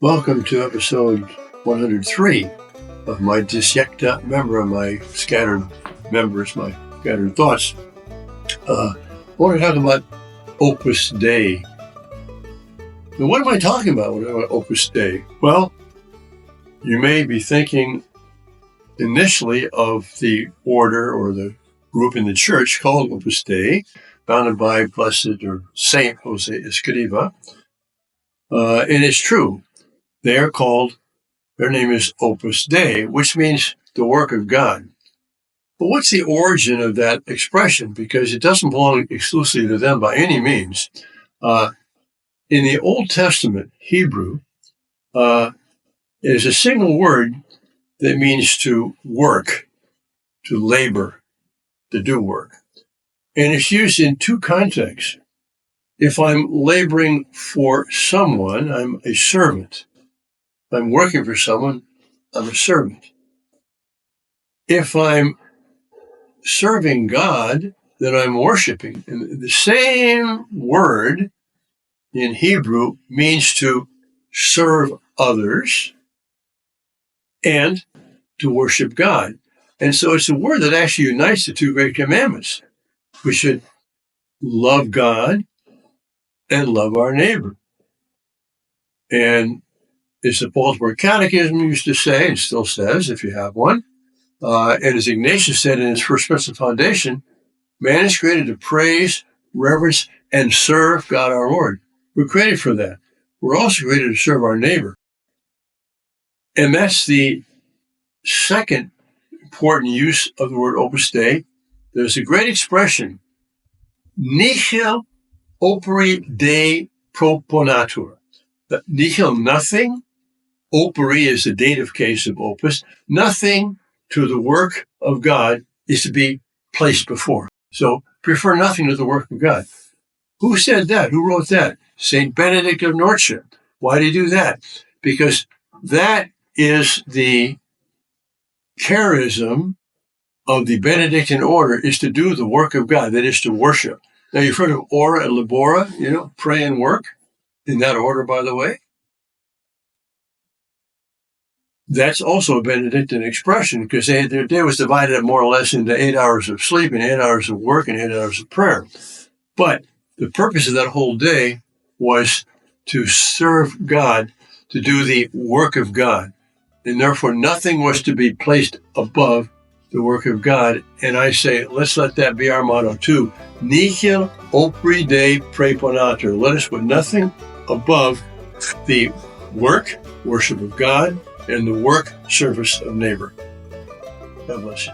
Welcome to episode 103 of my Dissecta Membra, my scattered members, my scattered thoughts. I want to talk about Opus Dei. Now, what am I talking about when I talk about Opus Dei? Well, you may be thinking initially of the order or the group in the church called Opus Dei, founded by Blessed or Saint Jose Escriva. And it's true. Their name is Opus Dei, which means the work of God. But what's the origin of that expression? Because it doesn't belong exclusively to them by any means. In the Old Testament, Hebrew, is a single word that means to work, to labor, to do work. And it's used in two contexts. If I'm laboring for someone, I'm a servant. If I'm working for someone, I'm a servant. If I'm serving God, then I'm worshiping. And the same word in Hebrew means to serve others and to worship God. And so it's a word that actually unites the two great commandments. We should love God and love our neighbor. And as the Baltimore Catechism used to say, and still says, if you have one, and as Ignatius said in his first principle foundation, man is created to praise, reverence, and serve God our Lord. We're created for that. We're also created to serve our neighbor. And that's the second important use of the word Opus Dei. There's a great expression, nihil operi Dei proponatur. Nihil, nothing. Operi is the dative case of opus. Nothing to the work of God is to be placed before. So prefer nothing to the work of God. Who said that? Who wrote that? St. Benedict of Norcia. Why did he do that? Because that is the charism of the Benedictine order, is to do the work of God, that is to worship. Now, you've heard of ora et labora, pray and work, in that order, by the way. That's also a Benedictine expression, because their day was divided up more or less into 8 hours of sleep and 8 hours of work and 8 hours of prayer. But the purpose of that whole day was to serve God, to do the work of God. And therefore, nothing was to be placed above the work of God. And I say, let's let that be our motto too. Nihil operi Dei proponatur. Let us put nothing above the worship of God, and the work, service of neighbor. God bless you.